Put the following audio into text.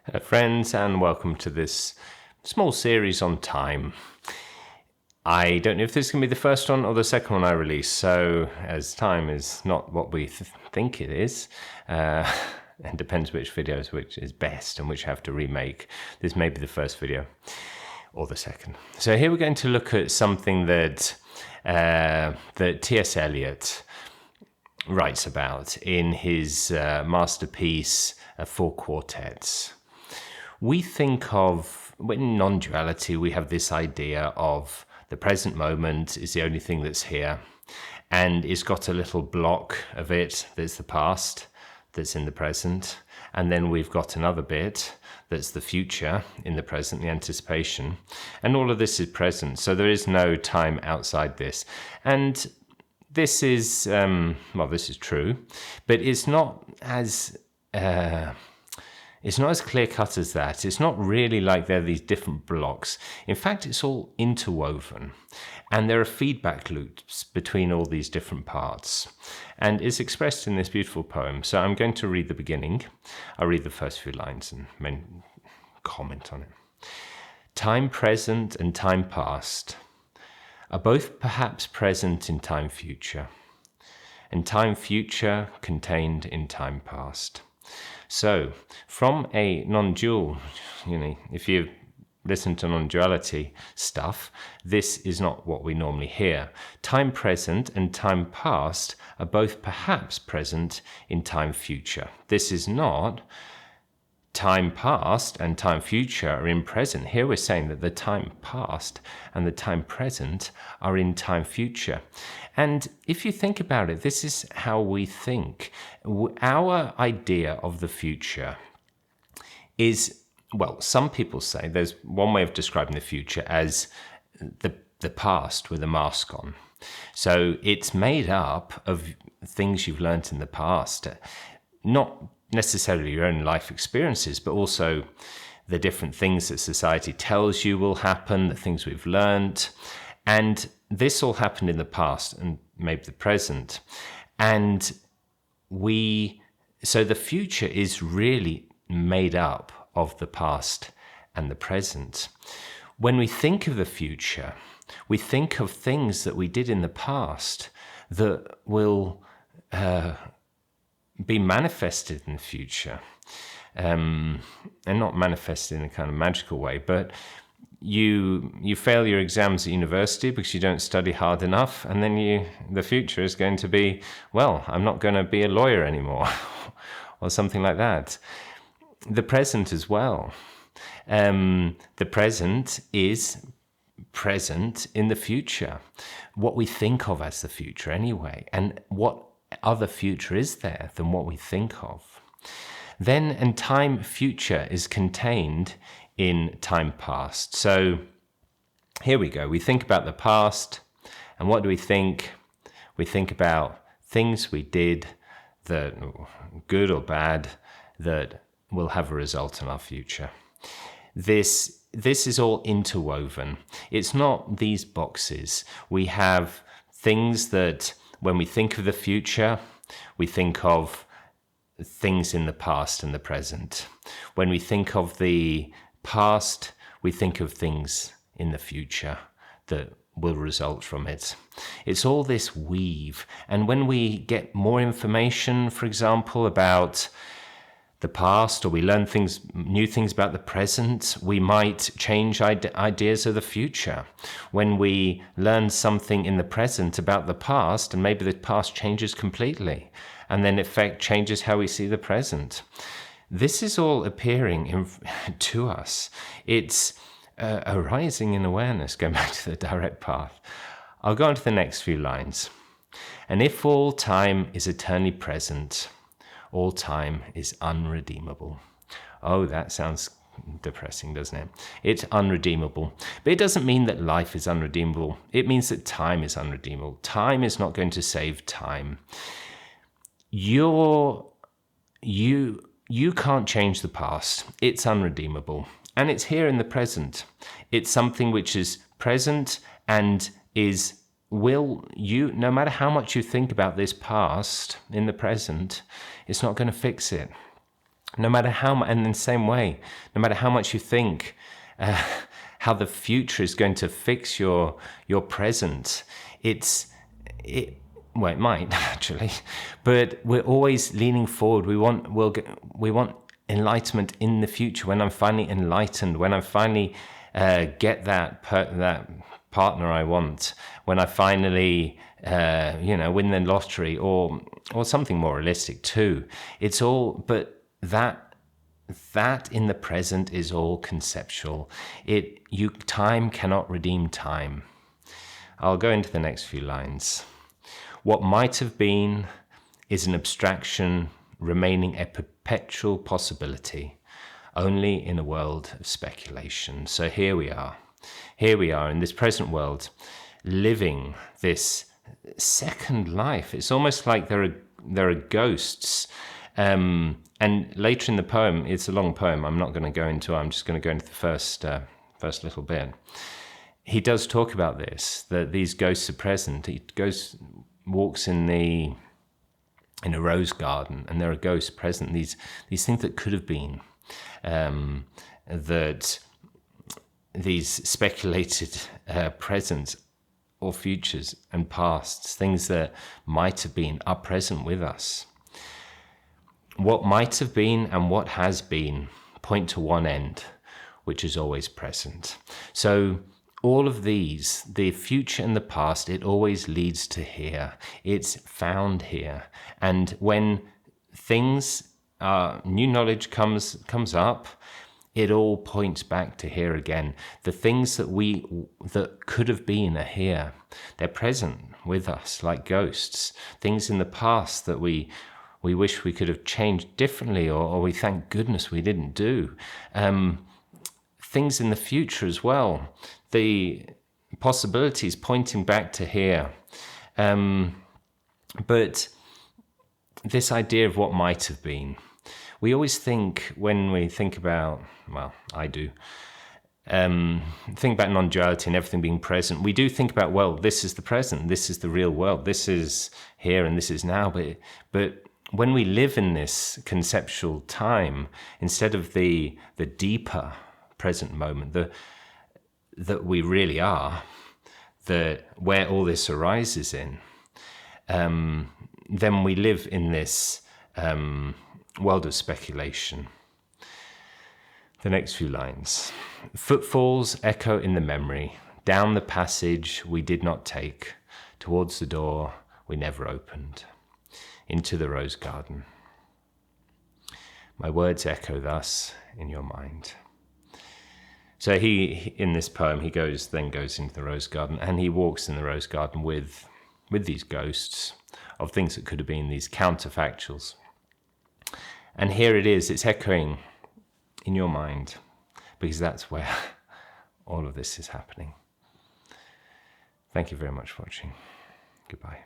Hello friends, and welcome to this small series on time. I don't know if this is going to be the first one or the second one I release, so as time is not what we think it is, and depends which videos which is best and which I have to remake, this may be the first video or the second. So here we're going to look at something that T.S. Eliot writes about in his masterpiece, Four Quartets. We think of, in non-duality, we have this idea of the present moment is the only thing that's here, and it's got a little block of it that's the past, that's in the present, and then we've got another bit that's the future in the present, the anticipation, and all of this is present, so there is no time outside this. And this is, this is true, but it's not as clear-cut as that. It's not really like there are these different blocks. In fact, it's all interwoven. And there are feedback loops between all these different parts. And it's expressed in this beautiful poem. So I'm going to read the beginning. I'll read the first few lines and comment on it. Time present and time past are both perhaps present in time future, and time future contained in time past. So, from a non-dual, if you listen to non-duality stuff, this is not what we normally hear. Time present and time past are both perhaps present in time future. This is not time past and time future are in present. Here we're saying that the time past and the time present are in time future. And if you think about it, this is how we think. Our idea of the future is, well, some people say there's one way of describing the future as the past with a mask on. So it's made up of things you've learnt in the past, not necessarily your own life experiences, but also the different things that society tells you will happen, the things we've learnt. And this all happened in the past and maybe the present. And so the future is really made up of the past and the present. When we think of the future, we think of things that we did in the past that will be manifested in the future, and not manifested in a kind of magical way, but you fail your exams at university because you don't study hard enough, and then the future is going to be, well, I'm not going to be a lawyer anymore, or something like that. The present as well. The present is present in the future, what we think of as the future anyway, and what other future is there than what we think of. Then, and time future is contained in time past. So here we go. We think about the past, and what do we think? We think about things we did that, good or bad, that will have a result in our future. This is all interwoven. It's not these boxes. We have things that when we think of the future, we think of things in the past and the present. When we think of the past, we think of things in the future that will result from it. It's all this weave. And when we get more information, for example, about the past, or we learn new things about the present, we might change ideas of the future. When we learn something in the present about the past, and maybe the past changes completely, and then in effect changes how we see the present. This is all appearing to us. It's arising in awareness, going back to the direct path. I'll go on to the next few lines. And if all time is eternally present, all time is unredeemable. Oh, that sounds depressing, doesn't it? It's unredeemable. But it doesn't mean that life is unredeemable. It means that time is unredeemable. Time is not going to save time. You can't change the past. It's unredeemable. And it's here in the present. It's something which is present and no matter how much you think about this past in the present, it's not going to fix it. No matter how much, and in the same way, no matter how much you think how the future is going to fix your present, it might actually, but we're always leaning forward. We want enlightenment in the future. When I'm finally enlightened, when I finally get that partner I want, when I finally win the lottery, or something more realistic too. It's all, but that in the present is all conceptual. Time cannot redeem time. I'll go into the next few lines. What might have been is an abstraction remaining a perpetual possibility, only in a world of speculation. So here we are in this present world, living this second life. It's almost like there are ghosts. And later in the poem, it's a long poem. I'm not going to go into it. I'm just going to go into the first little bit. He does talk about this, that these ghosts are present. He walks in a rose garden, and there are ghosts present. These things that could have been, that these speculated presents or futures and pasts, things that might have been, are present with us. What might have been and what has been point to one end, which is always present. So all of these, the future and the past, it always leads to here. It's found here. And when things, new knowledge comes up, it all points back to here again. The things that could have been are here. They're present with us like ghosts. Things in the past that we wish we could have changed differently, or we thank goodness we didn't do. Things in the future as well. The possibilities pointing back to here. But this idea of what might have been, we always think, when we think about, well, I do, think about non-duality and everything being present, we do think about, well, this is the present, this is the real world, this is here and this is now. But when we live in this conceptual time, instead of the deeper present moment, that we really are, where all this arises in, then we live in this world of speculation. The next few lines. Footfalls echo in the memory, down the passage we did not take, towards the door we never opened, into the rose garden. My words echo thus in your mind. So he in this poem, he goes into the rose garden, and he walks in the rose garden with these ghosts of things that could have been, these counterfactuals. And here it is, it's echoing in your mind, because that's where all of this is happening. Thank you very much for watching. Goodbye.